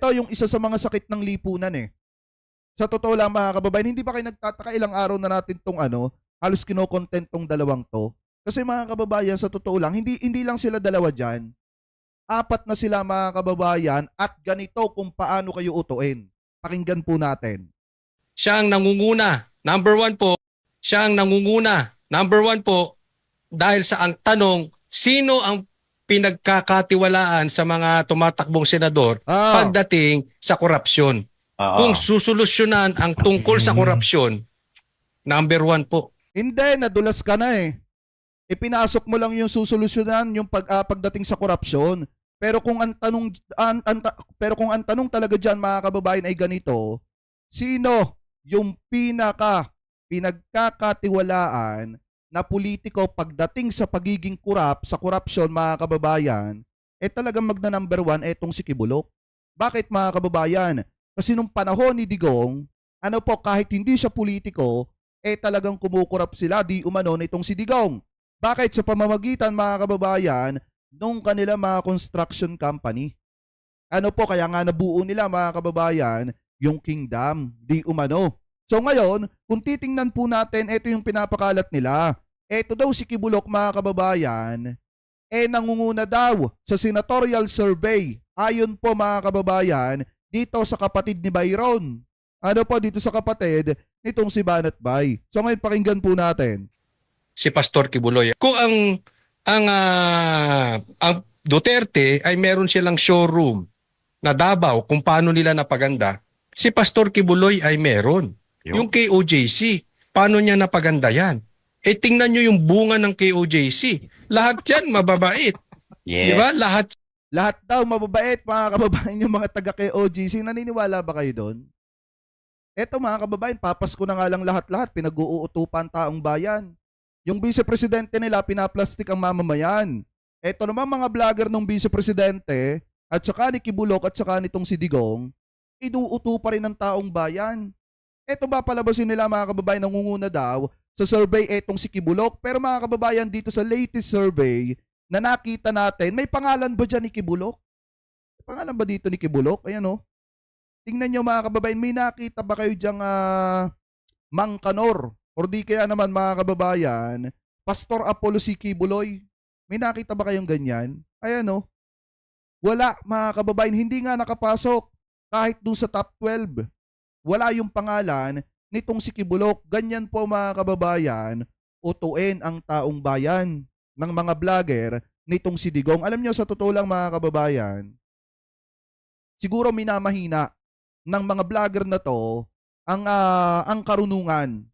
ito yung isa sa mga sakit ng lipunan eh. Sa totoo lang mga kababayan, hindi ba kayo nagtataka ilang araw na natin tong halos kinokontent tong dalawang to? Kasi mga kababayan, sa totoo lang, hindi lang sila dalawa dyan. Apat na sila mga kababayan at ganito kung paano kayo utuin. Pakinggan po natin. Siya ang nangunguna. Number one po, siya ang nangunguna. Number one po, dahil sa ang tanong, sino ang pinagkakatiwalaan sa mga tumatakbong senador pagdating sa korupsyon? Kung susolusyonan ang tungkol sa korupsyon, number one po. Hindi, nadulas ka na eh. Ipinasok mo lang yung susolusyonan yung pagdating sa korupsyon. Pero kung ang tanong pero kung ang tanong talaga diyan mga kababayan ay ganito, sino yung pinagkakatiwalaan na politiko pagdating sa pagiging sa korupsyon mga kababayan, talagang magna number one etong si Kibuloc. Bakit mga kababayan? Kasi nung panahon ni Digong, kahit hindi siya politiko, talagang kumukurap sila di umano nitong si Digong. Bakit? Sa pamamagitan mga kababayan nung kanila mga construction company. Kaya nga nabuo nila mga kababayan yung kingdom, di umano. So ngayon, kung titingnan po natin, ito yung pinapakalat nila. Ito daw si Kibuloc mga kababayan, nangunguna daw sa senatorial survey. Ayon po mga kababayan, dito sa kapatid ni Byron. Dito sa kapatid nitong si Banat Bay. So ngayon pakinggan po natin. Si Pastor Kibuloy. Kung ang Duterte ay meron silang showroom na Davao kung paano nila napaganda, si Pastor Kibuloy ay meron. Yung KOJC, paano niya napaganda yan? Tingnan nyo yung bunga ng KOJC. Lahat yan mababait. Yes. Diba? Lahat daw mababait mga kababayan yung mga taga KOJC. Naniniwala ba kayo doon? Eto mga kababayan, papasko na nga lang lahat-lahat. Pinag-uutupan taong bayan. Yung vice-presidente nila, pinaplastik ang mamamayan. Eto naman mga vlogger ng vice-presidente at saka ni Kibuloc at saka nitong si Digong, inuuto pa rin ng taong bayan. Eto ba palabasin nila mga kababayan, nangunguna daw sa survey etong si Kibuloc. Pero mga kababayan, dito sa latest survey na nakita natin, may pangalan ba dyan ni Kibuloc? May pangalan ba dito ni Kibuloc? Ayan o. Tingnan nyo mga kababayan, may nakita ba kayo dyang Mang Kanor? Or di kaya naman mga kababayan, Pastor Apollo C. Kibuloy? May nakita ba kayong ganyan? Ayan o. Wala mga kababayan, hindi nga nakapasok kahit doon sa top 12. Wala yung pangalan nitong si Kibuloc. Ganyan po mga kababayan, utuin ang taong bayan ng mga vlogger nitong si Digong. Alam nyo, sa totoo lang mga kababayan, siguro minamahina ng mga vlogger na to ang karunungan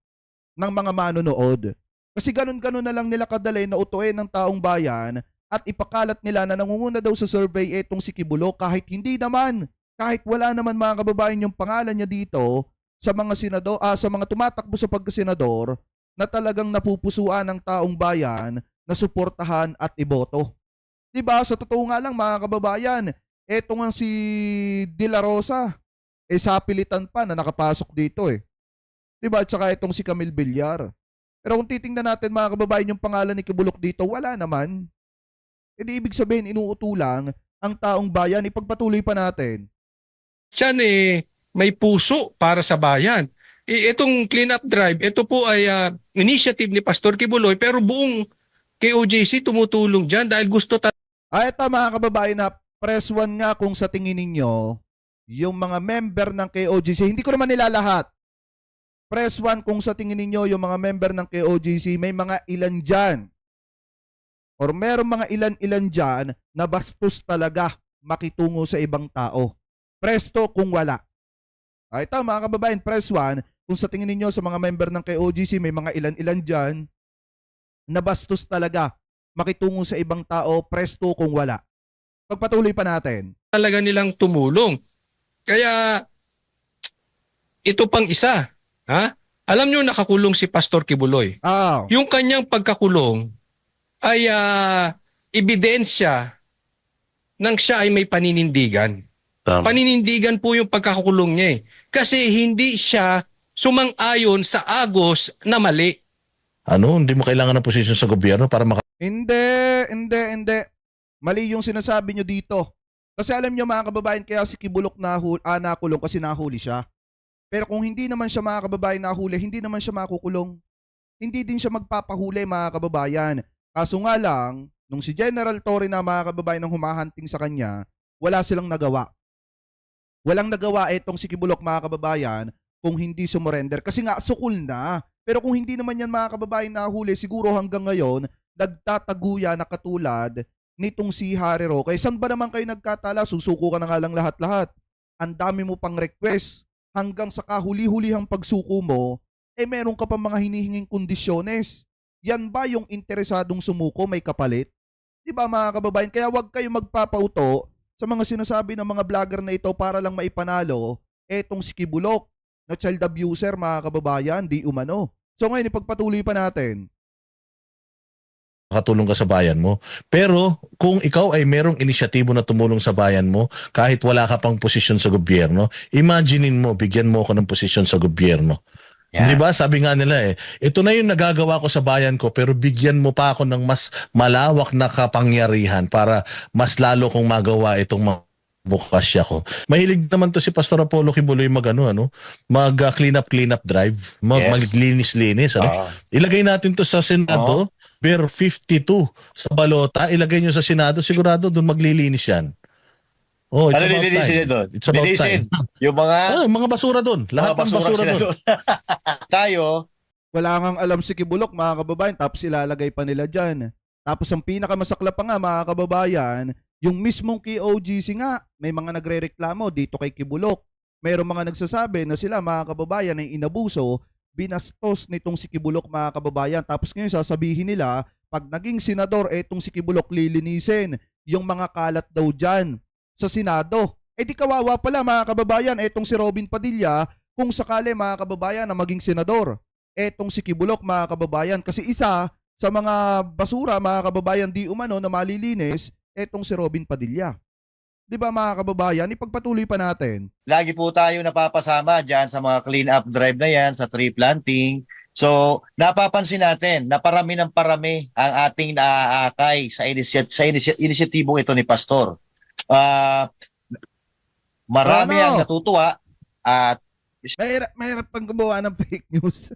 ng mga manonood. Kasi ganun-ganun na lang nila kadali na utuin ng taong bayan at ipakalat nila na nangunguna daw sa survey etong si Kibuloc kahit hindi naman, kahit wala naman mga kababayan yung pangalan niya dito sa mga senador, sa mga tumatakbo sa pagkasenador na talagang napupusuan ng taong bayan na suportahan at iboto. Diba? Sa totoo nga lang mga kababayan, eto nga si De La Rosa, sapilitan pa na nakapasok dito eh. Diba? At saka itong si Camille Villar. Pero kung titingnan natin mga kababayan yung pangalan ni Kibuloc dito, wala naman. Di ibig sabihin, inuuto lang ang taong bayan. Ipagpatuloy pa natin. Siyan may puso para sa bayan. Itong clean up drive, ito po ay initiative ni Pastor Kibuloy pero buong KOJC tumutulong dyan dahil gusto Ito mga kababayan na press 1 nga kung sa tingin ninyo yung mga member ng KOJC. Hindi ko naman nila lahat. Press 1 kung sa tingin ninyo yung mga member ng KOJC, may mga ilan dyan or meron mga ilan-ilan dyan na bastos talaga makitungo sa ibang tao. Press 2 kung wala. Ito mga kababayan, press 1 kung sa tingin ninyo sa mga member ng KOJC, may mga ilan-ilan dyan na bastos talaga makitungo sa ibang tao. Press 2 kung wala. Pagpatuloy pa natin. talaga nilang tumulong. Kaya ito pang isa. Ha? Alam nyo nakakulong si Pastor Kibuloy. Yung kanyang pagkakulong ay ebidensya ng siya ay may paninindigan. Paninindigan po yung pagkakakulong niya eh. Kasi hindi siya sumang-ayon sa agos na mali. Hindi mo kailangan ng posisyon sa gobyerno para Hindi. Mali yung sinasabi nyo dito. Kasi alam niyo mga kababayan, kaya si Kibulok nakulong kasi nahuli siya. Pero kung hindi naman siya mga kababayan nahuli, hindi naman siya makukulong. Hindi din siya magpapahuli mga kababayan. Kaso nga lang, nung si General Torre na mga kababayan ang humahanting sa kanya, wala silang nagawa. Walang nagawa itong si Kibulok mga kababayan kung hindi sumurrender. Kasi nga sukul na. Pero kung hindi naman yan mga kababayan nahuli, siguro hanggang ngayon, nagtataguya na katulad nitong si Harry Roque. Saan ba naman kayo nagkatala? Susuko ka na nga lang lahat-lahat. Ang dami mo pang request. Hanggang sa kahuli-hulihang pagsuko mo, meron ka pa mga hinihinging kondisyones. Yan ba yung interesadong sumuko may kapalit? Di ba mga kababayan? Kaya wag kayo magpapauto sa mga sinasabi ng mga vlogger na ito para lang maipanalo etong si Kibulok na child abuser mga kababayan, di umano. So ngayon ipagpatuloy pa natin. Makatulong ka sa bayan mo. Pero kung ikaw ay merong inisyatibo na tumulong sa bayan mo, kahit wala ka pang posisyon sa gobyerno, imaginein mo, bigyan mo ako ng posisyon sa gobyerno. Yeah. Di ba? Sabi nga nila ito na yung nagagawa ko sa bayan ko, pero bigyan mo pa ako ng mas malawak na kapangyarihan para mas lalo kong magawa itong bukasya ko. Mahilig naman to si Pastor Apollo Kibuloy mag clean up drive, Yes. maglinis-linis. Ilagay natin to sa Senado, Bear 52 sa balota, ilagay nyo sa Senado, sigurado doon maglilinis yan. Oh, it's Ano about lilinisin time. niya doon? It's about Linisin time. yung mga Mga basura doon. Lahat ng basura sila doon. doon. Tayo, Wala ngang alam si Kibulok mga kababayan tapos ilalagay pa nila dyan. Tapos ang pinakamasaklap pa nga mga kababayan, yung mismong KOGC nga, may mga nagrereklamo dito kay Kibulok. Mayroong mga nagsasabi na sila mga kababayan ay inabuso, binastos nitong si Kibulok mga kababayan. Tapos ngayon sasabihin nila, pag naging senador, etong si Kibulok lilinisin yung mga kalat daw dyan sa Senado. Di kawawa pala mga kababayan, etong si Robin Padilla, kung sakali mga kababayan na maging senador. Etong si Kibulok mga kababayan, kasi isa sa mga basura mga kababayan di umano na malilinis, etong si Robin Padilla. Di ba mga kababayan, ipagpatuloy pa natin. lagi po tayo napapasama dyan sa mga clean up drive na yan, sa tree planting. So, napapansin natin na parami ng parami ang ating naaakay sa inisyatibong ito ni Pastor. Marami ang natutuwa at Mahirap pang gumawa ng fake news.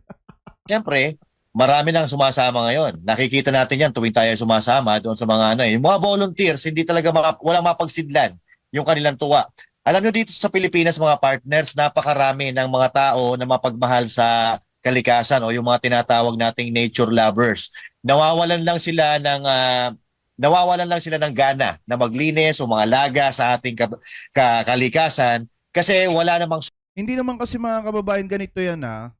siyempre, marami nang sumasama ngayon. Nakikita natin yan tuwing tayo sumasama doon sa mga yung mga volunteers, hindi talaga walang mapagsidlan yung kanilang tuwa. Alam nyo dito sa Pilipinas mga partners, napakarami ng mga tao na mapagmahal sa kalikasan o yung mga tinatawag nating nature lovers. Nawawalan lang sila ng gana na maglinis o mga laga sa ating kalikasan kasi wala namang Hindi naman kasi mga kababayan ganito yan ha.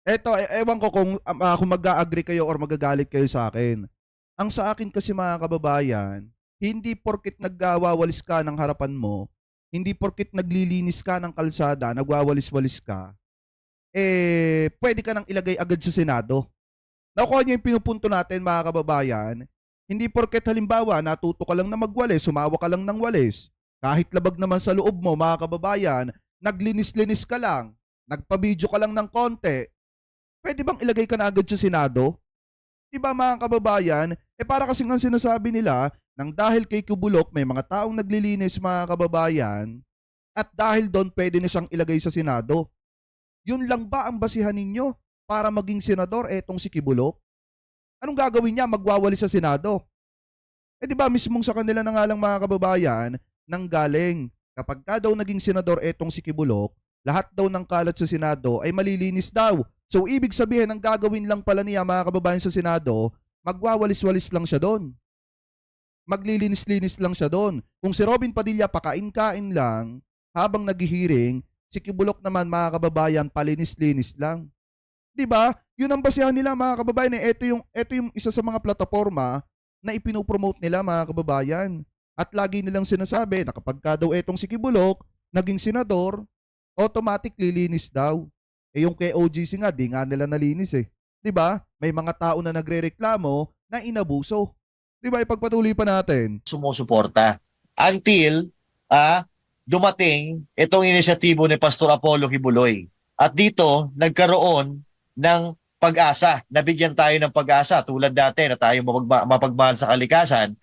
Eto, ewan ko kung mag-a-agree kayo or magagalit kayo sa akin. Ang sa akin kasi mga kababayan, hindi porkit nagwawalis ka ng harapan mo, hindi porkit naglilinis ka ng kalsada, nagwawalis-walis ka, pwede ka nang ilagay agad sa Senado. Nakuha niyo yung pinupunto natin mga kababayan, hindi porket halimbawa natuto ka lang na magwalis, sumawa ka lang ng walis, kahit labag naman sa loob mo mga kababayan, naglinis-linis ka lang, nagpa-video ka lang ng konti, pwede bang ilagay ka na agad sa Senado? Diba mga kababayan? Para kasing ang sinasabi nila, nang dahil kay Kibulok may mga taong naglilinis mga kababayan, at dahil doon pwede na siyang ilagay sa Senado. Yun lang ba ang basihan ninyo para maging senador etong si Kibulok? Anong gagawin niya? Magwawali sa Senado. Diba mismong sa kanila na nga lang mga kababayan, nang galing. Kapag ka daw naging senador etong si Kibulok, lahat daw ng kalat sa Senado ay malilinis daw. So ibig sabihin, ang gagawin lang pala niya mga kababayan sa Senado, magwawalis-walis lang siya doon. Maglilinis-linis lang siya doon. Kung si Robin Padilla pakain-kain lang, habang naghihiring, si Kibulok naman mga kababayan palinis-linis lang. Diba? Yun ang basihan nila mga kababayan. Ito yung isa sa mga plataforma na ipinopromote nila mga kababayan. At lagi nilang sinasabi na kapag ka daw etong si Kibulok naging senador, automatic lilinis daw. Yung kay OGC nga, di nga nila nalinis Diba? May mga tao na nagrereklamo na inabuso. Diba? Ipagpatuloy pa natin. sumusuporta until dumating itong inisyatibo ni Pastor Apollo Kibuloy. At dito, nagkaroon ng pag-asa. Nabigyan tayo ng pag-asa tulad dati na tayo mapagmahal sa kalikasan.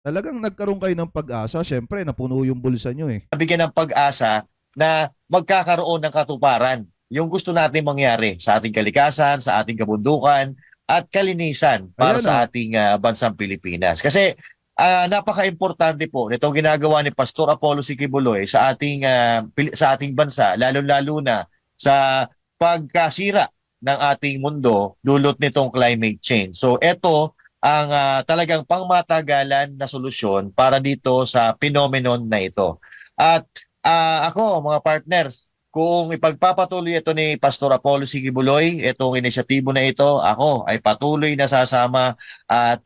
Talagang nagkaroon kayo ng pag-asa. Syempre, napuno yung bulsa nyo eh. Bigyan ng pag-asa na magkakaroon ng katuparan yung gusto natin mangyari sa ating kalikasan, sa ating kabundukan, at kalinisan para Ayan, sa ating bansang Pilipinas. Kasi napaka-importante po nitong ginagawa ni Pastor Apollo Siquibuloy sa ating bansa, lalo-lalo na sa pagkasira ng ating mundo dulot nitong climate change. So ito ang talagang pangmatagalan na solusyon para dito sa phenomenon na ito. At ako, mga partners, kung ipagpapatuloy ito ni Pastor Apollo Siquibuloy, itong inisyatibo na ito, ako ay patuloy na sasama at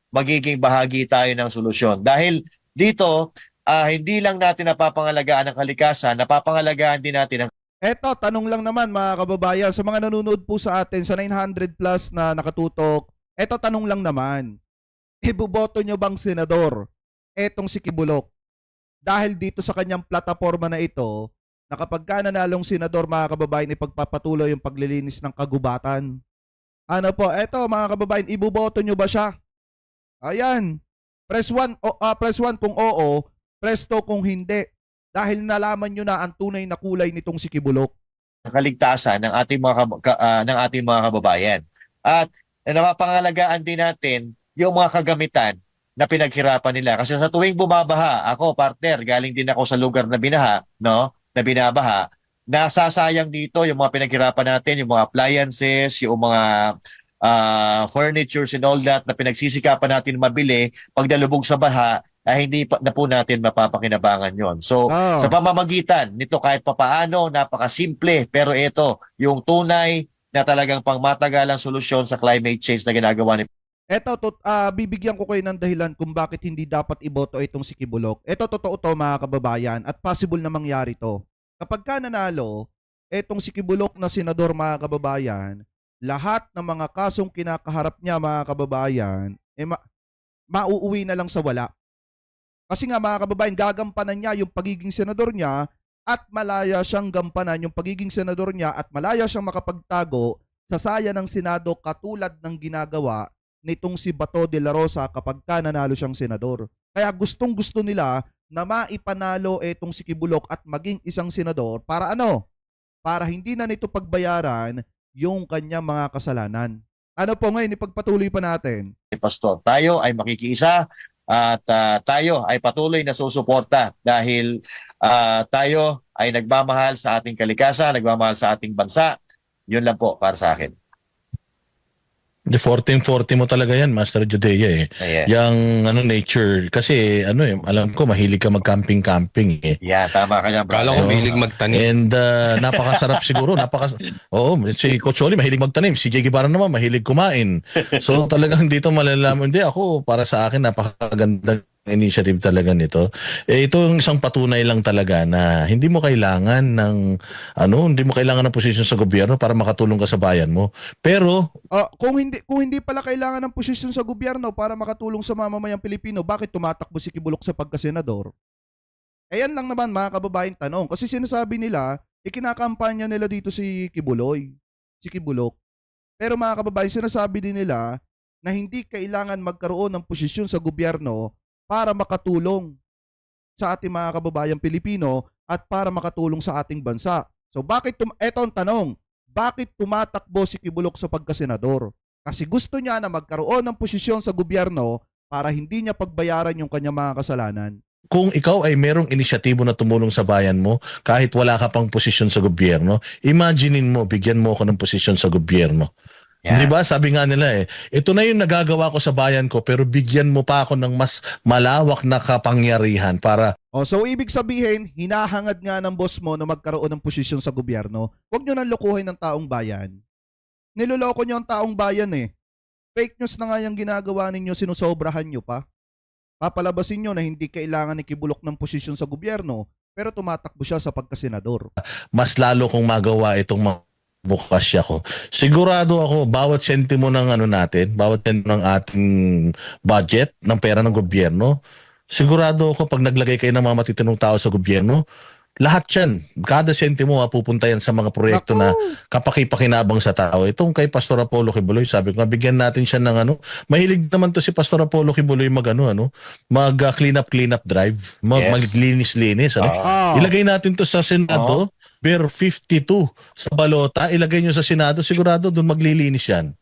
magiging bahagi tayo ng solusyon. Dahil dito, hindi lang natin napapangalagaan ang kalikasan, napapangalagaan din natin ang Eto, tanong lang naman mga kababayan, sa mga nanonood po sa atin sa 900 plus na nakatutok, eto tanong lang naman, iboboto nyo bang senador etong si Kibulok? Dahil dito sa kanyang plataforma na ito, na kapag ka nanalong senador mga kababayan, ipagpapatuloy yung paglilinis ng kagubatan. Ano po, eto mga kababayan, iboboto nyo ba siya? Ayan, press 1 kung oo, press 2 kung hindi. Dahil nalaman nyo na ang tunay na kulay nitong si Kibulok. kaligtasan ng ating mga kababayan. At napapangalagaan din natin yung mga kagamitan na pinaghirapan nila. Kasi sa tuwing bumabaha, ako partner, galing din ako sa lugar na binaha, no? Na binabaha, nasasayang dito yung mga pinaghirapan natin, yung mga appliances, yung mga furnitures and all that na pinagsisikapan natin mabili pag nalubog sa baha, ay hindi na po natin mapapakinabangan yon. So, sa pamamagitan nito kahit papaano, napakasimple, pero ito, yung tunay na talagang pangmatagalang solusyon sa climate change na ginagawa ni Eto, bibigyan ko kayo ng dahilan kung bakit hindi dapat iboto itong si Kibulok. Eto, totoo to mga kababayan at possible na mangyari to. Kapag ka nanalo, etong si Kibulok na senador mga kababayan, lahat ng mga kasong kinakaharap niya mga kababayan, mauuwi na lang sa wala. Kasi nga mga kababayan, gagampanan niya yung pagiging senador niya at malaya siyang gampanan yung pagiging senador niya at malaya siyang makapagtago sa saya ng Senado katulad ng ginagawa nitong si Bato de la Rosa kapag ka nanalo siyang senador. Kaya gustong-gusto nila na maipanalo etong si Kibulok at maging isang senador para ano? Para hindi na nito pagbayaran yung kanyang mga kasalanan. Ano po ngayon, ipagpatuloy pa natin. Pastor. Tayo ay makikiisa at tayo ay patuloy na susuporta dahil tayo ay nagmamahal sa ating kalikasan, nagmamahal sa ating bansa. Yun lang po para sa akin. The 1440 mo talaga yan, Master Judea eh. Ayan. Yang nature, kasi alam ko mahilig ka mag-camping Yeah, tama ka niyan, Kala brother. ko mahilig magtanim. And napakasarap siguro, Oo, si Coach Oli mahilig magtanim, si Jay Guevara naman mahilig kumain. So talagang dito malalaman, hindi ako, para sa akin napakaganda initiative talaga nito. Ito yung isang patunay lang talaga na hindi mo kailangan ng posisyon sa gobyerno para makatulong ka sa bayan mo. Pero Kung hindi pala kailangan ng posisyon sa gobyerno para makatulong sa mamamayang Pilipino, bakit tumatakbo si Kibulok sa pagkasenador? Ayan lang naman mga kababayan tanong. Kasi sinasabi nila, ikinakampanya nila dito si Kibulok. Pero mga kababayan, sinasabi din nila na hindi kailangan magkaroon ng posisyon sa gobyerno para makatulong sa ating mga kababayang Pilipino at para makatulong sa ating bansa. So eto ang tanong, bakit tumatakbo si Kibulok sa pagkasenador? Kasi gusto niya na magkaroon ng posisyon sa gobyerno para hindi niya pagbayaran yung kanyang mga kasalanan. kung ikaw ay merong inisyatibo na tumulong sa bayan mo, kahit wala ka pang posisyon sa gobyerno, imaginein mo, bigyan mo ako ng posisyon sa gobyerno. Yeah. Di ba? Sabi nga nila ito na yung nagagawa ko sa bayan ko, pero bigyan mo pa ako ng mas malawak na kapangyarihan para... So ibig sabihin, hinahangad nga ng boss mo na magkaroon ng posisyon sa gobyerno. Huwag nyo nang lokohin ng taong bayan. Niloloko nyo ang taong bayan eh. Fake news na nga yung ginagawa ninyo, sinusobrahan nyo pa. Papalabasin nyo na hindi kailangan ikibulok ng posisyon sa gobyerno, pero tumatakbo siya sa pagkasenador. mas lalo kong magawa itong bukasya ko. Sigurado ako, bawat sentimo ng natin, bawat sentimo ng ating budget, ng pera ng gobyerno, sigurado ako pag naglagay kayo ng mga matitinong tao sa gobyerno, Lahat yan, kada sentimo pupunta yan sa mga proyekto Naku! na kapaki-pakinabang sa tao. Itong kay Pastor Apollo Kibuloy, sabi ko, bigyan natin siya ng ano. Mahilig naman to si Pastor Apollo Kibuloy mag clean up drive, Yes. maglinis-linis. Ano? Ah. Ilagay natin to sa Senado, Bear 52 sa balota, ilagay nyo sa Senado, sigurado doon maglilinis yan.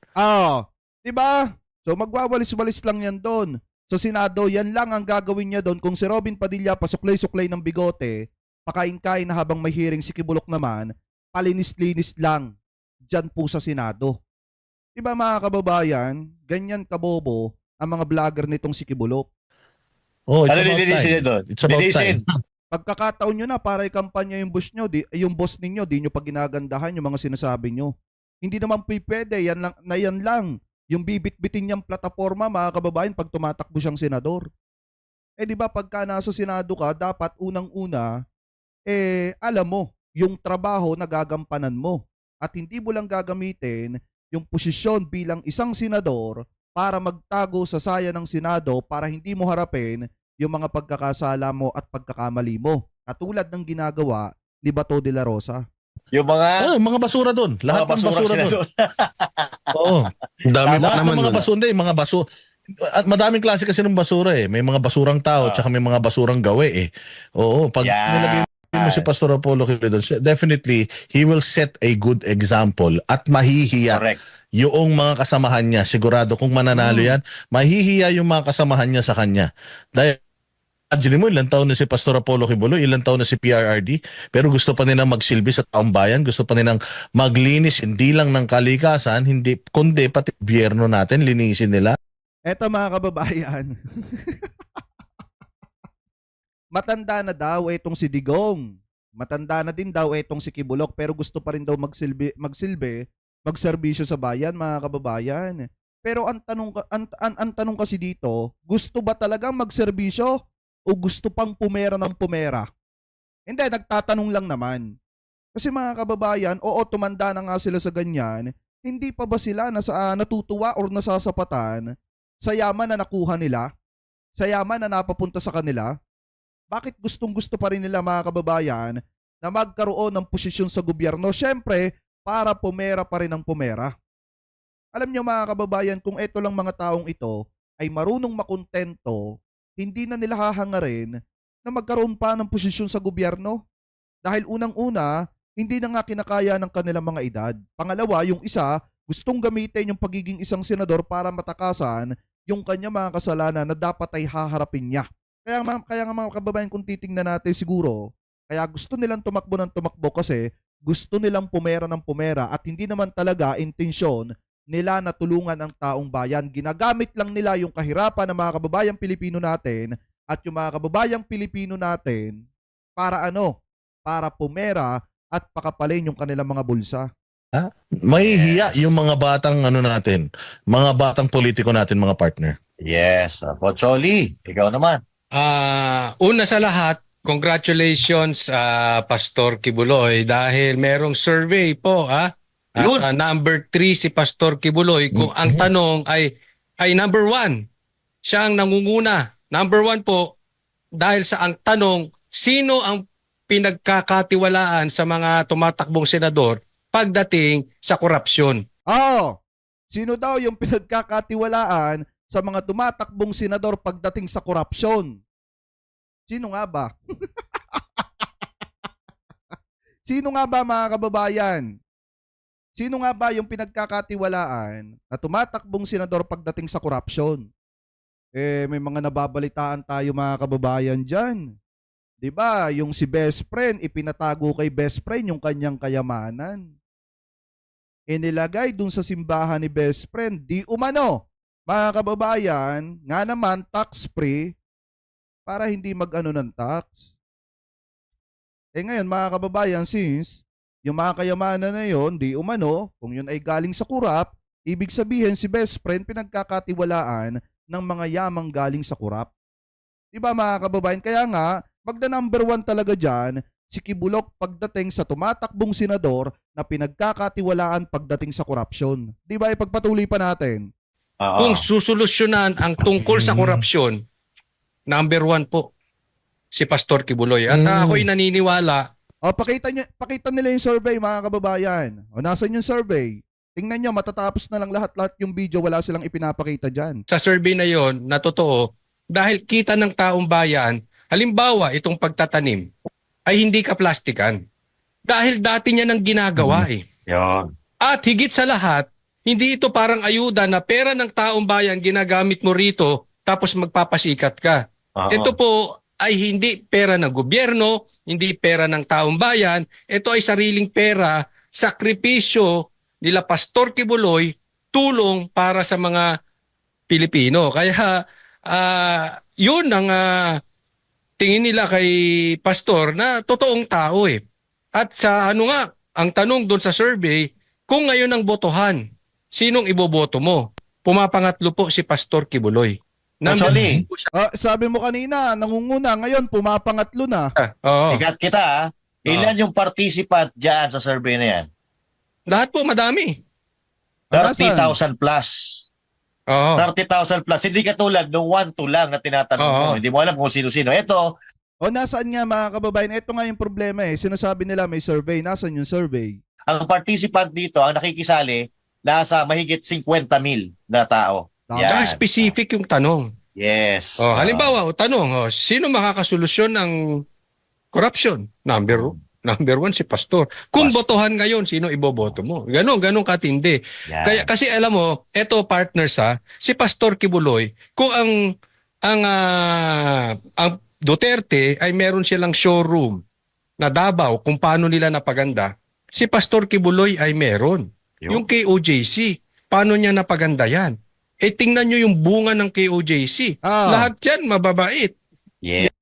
Diba? So magwawalis-walis lang yan doon. Sa Senado, yan lang ang gagawin niya doon. Kung si Robin Padilla pasuklay-suklay ng bigote, pakain-kain na habang may hearing si Kibulok naman, palinis-linis lang dyan po sa Senado. Diba mga kababayan, ganyan kabobo ang mga vlogger nitong si Kibulok. Oh, it's Ano about lilinisin time. niya doon? It's about Linisin. time. Pagkakataon nyo na para ikampanya yung boss nyo, yung boss ninyo, di nyo pa ginagandahan yung mga sinasabi nyo. Hindi naman pwede, yan lang. Yung bibit-bitin niyang plataforma, mga kababayan, pag tumatakbo siyang senador. Di ba pagka nasa Senado ka, dapat unang-una, alam mo, yung trabaho na gagampanan mo. At hindi mo lang gagamitin yung posisyon bilang isang senador para magtago sa saya ng Senado para hindi mo harapin yung mga pagkakasala mo at pagkakamali mo. Katulad ng ginagawa ni Bato de la Rosa. Yung mga Mga basura doon. Lahat ng basura sila doon. doon. Oo. Ang dami pa Lahat naman ng mga doon. basura, mga basura. At madaming klase kasi ng basura eh. May mga basurang tao, tsaka may mga basurang gawe eh. Oo, pag nilagay mo si Pastor Apollo Kibuloy doon, definitely, he will set a good example at mahihiya Correct. yung mga kasamahan niya. Sigurado kung mananalo yan, mahihiya yung mga kasamahan niya sa kanya. Dahil imagine mo, ilang taon na si Pastor Apollo Kibuloy, ilang taon na si PRRD, pero gusto pa nilang magsilbi sa taong bayan, gusto pa nilang maglinis, hindi lang ng kalikasan, kundi pati gobyerno natin, linisin nila. Eto mga kababayan, matanda na daw itong si Digong. Matanda na din daw itong si Kibulok pero gusto pa rin daw magserbisyo sa bayan, mga kababayan. Pero ang tanong kasi dito, gusto ba talagang magserbisyo o gusto pang pumera ng pumera? Hindi, nagtatanong lang naman. Kasi mga kababayan, oo, tumanda na nga sila sa ganyan, hindi pa ba sila natutuwa or nasasapatan sa yaman na nakuha nila? Sa yaman na napapunta sa kanila? Bakit gustong-gusto pa rin nila, mga kababayan, na magkaroon ng posisyon sa gobyerno? Syempre, para pumera pa rin ang pumera. Alam nyo mga kababayan, kung eto lang mga taong ito ay marunong makontento, hindi na nila hahangarin na magkaroon pa ng posisyon sa gobyerno. Dahil unang-una, hindi na nga kinakaya ng kanilang mga edad. Pangalawa, yung isa, gustong gamitin yung pagiging isang senador para matakasan yung kanya mga kasalanan na dapat ay haharapin niya. Kaya nga mga kababayan, kung titingnan natin siguro, kaya gusto nilang tumakbo ng tumakbo kasi gusto nilang pumera ng pumera at hindi naman talaga intensyon nila na tulungan ang taong bayan. Ginagamit lang nila yung kahirapan ng mga kababayang Pilipino natin at yung mga kababayang Pilipino natin para para pumera at pakapalin yung kanilang mga bulsa. Mahihiya yung mga batang natin, mga batang politiko natin, mga partner. Yes. Pocholi, ikaw naman. Una sa lahat, congratulations Pastor Kibuloy dahil merong survey po Yun. number 3 si Pastor Kibuloy kung ang tanong ay number 1. Siya ang nangunguna. Number 1 po dahil sa ang tanong, sino ang pinagkakatiwalaan sa mga tumatakbong senador pagdating sa korupsyon? Sino daw yung pinagkakatiwalaan sa mga tumatakbong senador pagdating sa korupsyon? Sino nga ba? Sino nga ba mga kababayan? Sino nga ba yung pinagkakatiwalaan na tumatakbong senador pagdating sa korupsyon? May mga nababalitaan tayo mga kababayan dyan. Diba? Yung si best friend, ipinatago kay best friend yung kanyang kayamanan. Inilagay dun sa simbahan ni best friend. Di umano, mga kababayan, nga naman tax-free para hindi mag-ano ng tax. Ngayon mga kababayan, since yung mga kayamanan na yon, di umano, kung yun ay galing sa kurap, ibig sabihin si best friend pinagkakatiwalaan ng mga yamang galing sa kurap. Diba mga kababayan? Kaya nga, magda number 1 talaga dyan, si Kibulok pagdating sa tumatakbong senador na pinagkakatiwalaan pagdating sa korupsyon. Diba? Ipagpatuloy pa natin. Kung susolusyonan ang tungkol sa korupsyon, number 1 po si Pastor Kibuloy. At ako'y naniniwala. O, pakita nila yung survey, mga kababayan. O, nasan yung survey? Tingnan nyo, matatapos na lang lahat-lahat yung video, wala silang ipinapakita dyan. Sa survey na yon na totoo dahil kita ng taong bayan, halimbawa itong pagtatanim ay hindi kaplastikan. Dahil dati niya nang ginagawa eh. Yun. At higit sa lahat, hindi ito parang ayuda na pera ng taong bayan ginagamit mo rito tapos magpapasikat ka. Ito po ay hindi pera ng gobyerno, hindi pera ng taong bayan. Ito ay sariling pera, sakripisyo nila Pastor Kibuloy, tulong para sa mga Pilipino. Kaya yun ang tingin nila kay Pastor na totoong tao eh. At sa ano nga, ang tanong doon sa survey, kung ngayon ang botohan, sinong iboboto mo? Pumapangatlo po si Pastor Kibuloy. Actually, Sabi mo kanina, nangunguna, ngayon pumapangatlo na. Oo. ikat kita, ilan yung participant dyan sa survey na yan? Lahat po madami. 30,000 plus. Oo. 30,000 plus. Hindi katulad nung 1-2 lang na tinatanong mo. Oo. Hindi mo alam kung sino-sino. Ito, O, nasaan nga, mga kababayan? Ito nga yung problema eh. Sinasabi nila may survey. Nasaan yung survey? ang participant dito, ang nakikisali, nasa mahigit 50,000 na tao. Tama. Yan. Tsaka specific yung tanong. Yes. Halimbawa, tanong, sino makakasolusyon ng corruption? Number one, si Pastor. Kung botohan ngayon, sino iboboto mo? Ganon katindi. Yan. Kaya kasi alam mo, eto partners si Pastor Kibuloy, kung ang Duterte ay meron silang showroom na Davao kung paano nila napaganda, si Pastor Kibuloy ay meron. Yung KOJC, paano niya napaganda yan? Tingnan nyo yung bunga ng KOJC. Lahat yan mababait. Yeah.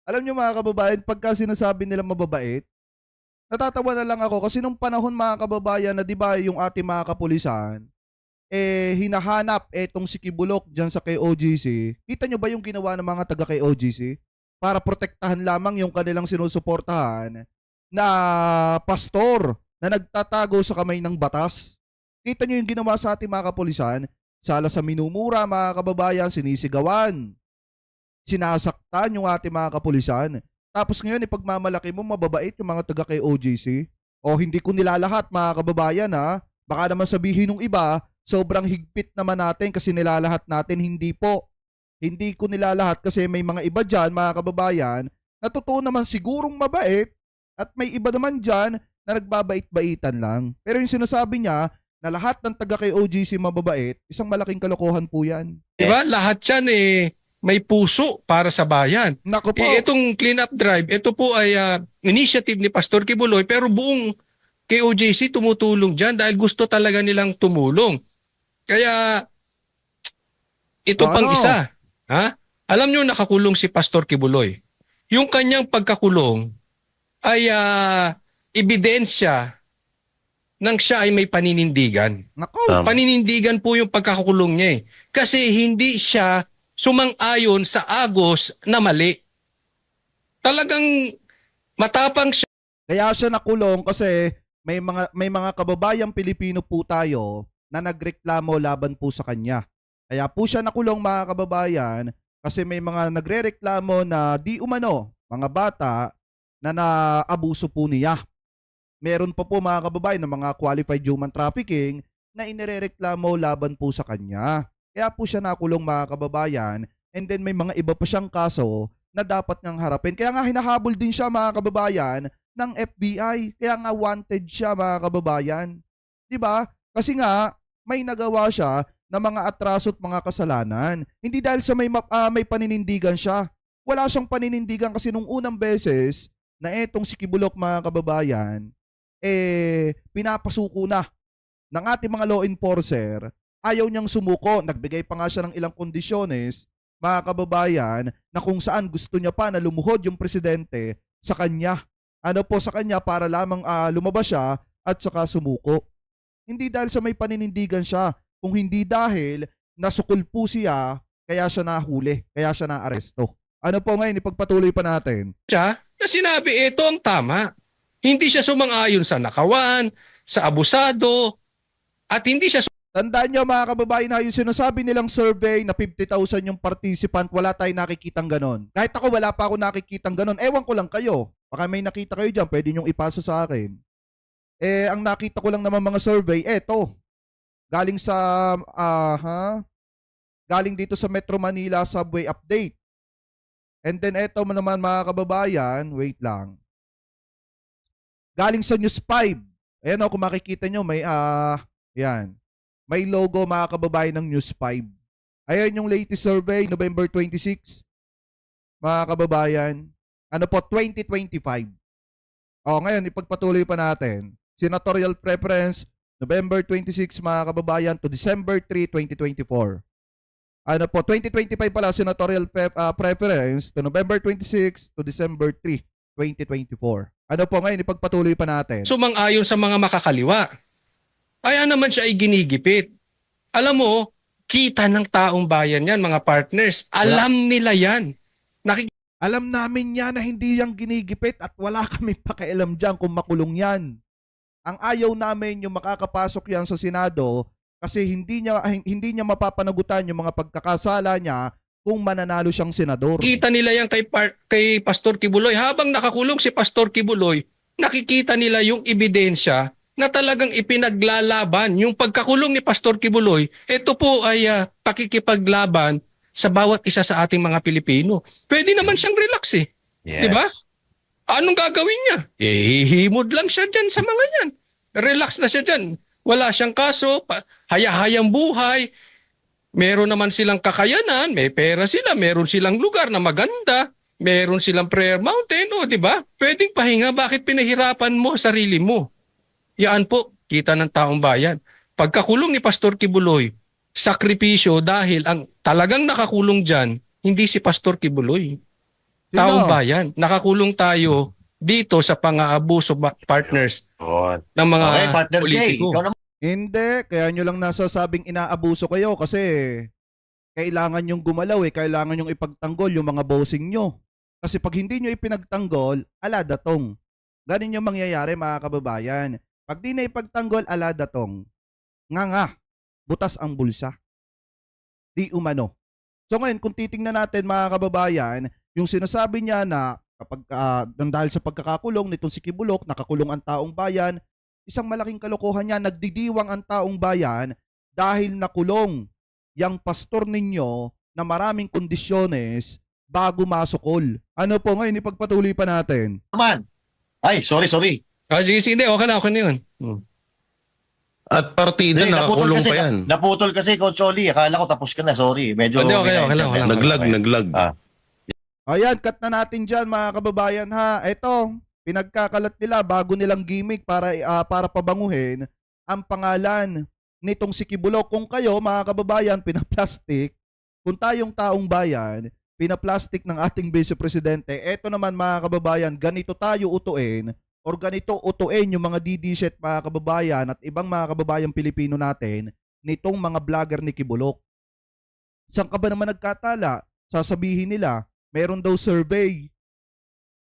Alam nyo, mga kababayan, pagka sinasabi nila mababait, natatawa na lang ako kasi nung panahon, mga kababayan, na di ba yung ating mga kapulisan, hinahanap etong si Kibulok dyan sa KOJC. Kita nyo ba yung ginawa ng mga taga KOJC? Para protektahan lamang yung kanilang sinusuportahan na pastor na nagtatago sa kamay ng batas. Kita nyo yung ginawa sa ating mga kapulisan, sala sa minumura, mga kababayan, sinisigawan, sinasaktan yung ating mga kapulisan. Tapos ngayon, ipagmamalaki mo, mababait yung mga taga kay OJC. O hindi ko nilalahat, mga kababayan, ha? Baka naman sabihin ng iba, sobrang higpit naman natin kasi nilalahat natin. Hindi po. Hindi ko nilalahat kasi may mga iba dyan, mga kababayan, na totoo naman sigurong mabait at may iba naman dyan na nagbabait-baitan lang. Pero yung sinasabi niya na lahat ng taga kay OJC mababait, isang malaking kalokohan po yan. Diba? Lahat yan may puso para sa bayan. Nako po. Itong clean up drive, ito po ay initiative ni Pastor Kibuloy pero buong KOJC tumutulong dyan dahil gusto talaga nilang tumulong. Kaya ito pang isa. Alam nyo nakakulong si Pastor Kibuloy. Yung kanyang pagkakulong ay ebidensya nang siya ay may paninindigan. Nako. Paninindigan po yung pagkakakulong niya Kasi hindi siya sumang-ayon sa agos na mali. Talagang matapang siya. Kaya siya nakulong kasi may mga kababayang Pilipino po tayo na nagreklamo laban po sa kanya. Kaya po siya nakulong, mga kababayan, kasi may mga nagrereklamo na di umano, mga bata na naabuso po niya. Meron pa po, mga kababayan, ng mga qualified human trafficking na inirereklamo laban po sa kanya. Kaya po siya nakulong, mga kababayan, and then may mga iba pa siyang kaso na dapat niyang harapin. Kaya nga hinahabol din siya, mga kababayan, ng FBI. Kaya nga wanted siya, mga kababayan. 'Di ba? Kasi nga may nagawa siya na mga atraso at mga kasalanan. Hindi dahil sa may paninindigan siya. Wala siyang paninindigan kasi nung unang beses na etong si Kibulok, mga kababayan, pinapasuko na ng ating mga law enforcer. Ayaw niyang sumuko. Nagbigay pa nga siya ng ilang kondisyones, mga kababayan, na kung saan gusto niya pa na lumuhod yung presidente sa kanya. Sa kanya para lamang lumabas siya at saka sumuko. Hindi dahil sa may paninindigan siya, kung hindi dahil nasukol po siya, kaya siya nahuli, kaya siya naaresto. Ngayon, ipagpatuloy pa natin. Siya na sinabi ito ang tama. Hindi siya sumang-ayon sa nakawan, sa abusado, at hindi siya Tandaan nyo mga kababayan ha, yung sinasabi nilang survey na 50,000 yung participant, wala tayong nakikitang ganon. Kahit ako wala pa ako nakikitang ganon. Ewan ko lang kayo. Baka may nakita kayo dyan, pwede nyong ipasa sa akin. Ang nakita ko lang naman mga survey, eto. Galing sa, galing dito sa Metro Manila Subway Update. And then eto naman mga kababayan, wait lang. Galing sa News 5. Ayan o, kung makikita nyo, may, yan. May logo mga kababayan ng News 5. Ayan yung latest survey, November 26. Mga kababayan. Ano po, 2025. Ngayon, ipagpatuloy pa natin. Senatorial preference, November 26 mga kababayan to December 3, 2024. Ano po, 2025 pala senatorial preference to November 26 to December 3, 2024. Ano po ngayon, ipagpatuloy pa natin. Sumang-ayon sa mga makakaliwa. Kaya naman siya ay ginigipit. Alam mo, kita ng taong bayan yan, mga partners. Alam nila yan. Alam namin yan na hindi yan ginigipit at wala kami pakialam dyan kung makulong yan. Ang ayaw namin yung makakapasok yan sa Senado kasi hindi niya mapapanagutan yung mga pagkakasala niya kung mananalo siyang senador. Kita nila yan kay Pastor Kibuloy. Habang nakakulong si Pastor Kibuloy, nakikita nila yung ebidensya na talagang ipinaglalaban yung pagkakulong ni Pastor Kibuloy. Ito po ay pakikipaglaban sa bawat isa sa ating mga Pilipino. Pwede naman siyang relax eh. Yes. Di ba? Anong gagawin niya? Hihimod lang siya dyan sa mga yan. Relax na siya dyan. Wala siyang kaso, haya-hayang buhay. Meron naman silang kakayanan, may pera sila, meron silang lugar na maganda, meron silang prayer mountain, di ba? Pwedeng pahinga, bakit pinahirapan mo sarili mo? Yan po, kita ng taong bayan. Pagkakulong ni Pastor Kibuloy, sakripisyo dahil ang talagang nakakulong dyan, hindi si Pastor Kibuloy. Sino? Taong bayan. Nakakulong tayo dito sa pang-aabuso partners ng mga Okay, partner Jay, politiko. ikaw naman. Hindi, kaya nyo lang nasasabing inaabuso kayo kasi kailangan yung gumalaw kailangan yung ipagtanggol yung mga bossing nyo. Kasi pag hindi nyo ipinagtanggol, ala datong. Ganun yung mangyayari mga kababayan. Pag di na ipagtanggol, ala datong. Nga, butas ang bulsa. Di umano. So ngayon, kung titingnan natin mga kababayan, yung sinasabi niya na kapag dahil sa pagkakakulong nitong si Kibulok, nakakulong ang taong bayan, isang malaking kalokohan niya, nagdidiwang ang taong bayan dahil nakulong yang pastor ninyo na maraming kondisyones bago masukol. Ano po ngayon, ipagpatuloy pa natin. Ay, sorry. Sige, hindi. Okay na yun. At partida nakakulong pa yan. Naputol kasi, Coach Oli. Akala ko tapos ka na, sorry. Medyo Okay lang. Naglag. Ayan, cut na natin dyan mga kababayan ha. Ito, pinagkakalat nila bago nilang gimmick para pabanguhin ang pangalan nitong si Kibulok. Kung kayo mga kababayan pinaplastic, kung tayong taong bayan pinaplastic ng ating Vice Presidente, eto naman mga kababayan, ganito tayo utuin or ganito utuin yung mga DD-shit mga kababayan at ibang mga kababayang Pilipino natin nitong mga vlogger ni Kibulok. Saan ka ba naman nagkatala? Sasabihin nila, meron daw survey.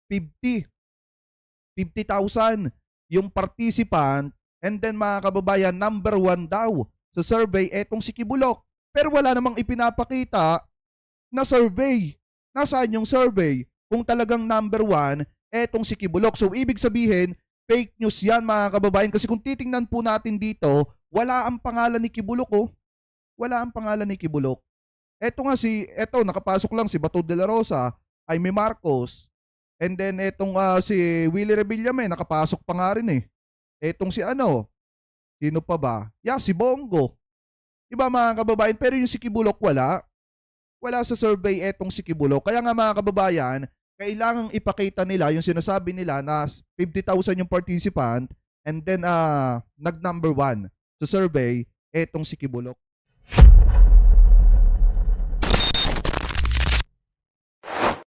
50,000 yung participant and then mga kababayan, number 1 daw sa survey etong si Kibulok. Pero wala namang ipinapakita na survey. Nasaan yung survey? Kung talagang number 1 etong si Kibulok. So ibig sabihin, fake news yan mga kababayan kasi kung titingnan po natin dito, wala ang pangalan ni Kibulok Wala ang pangalan ni Kibulok. Eto nakapasok lang si Bato de la Rosa, Jaime Marcos, and then etong si Willie Revillame, nakapasok pa nga rin Etong si sino pa ba? Si Bongo. Diba mga kababayan? Pero yung si Kibulok wala sa survey etong si Kibulok. Kaya nga mga kababayan, kailangang ipakita nila yung sinasabi nila na 50,000 yung participant and then nag number 1 sa survey etong si Kibulok.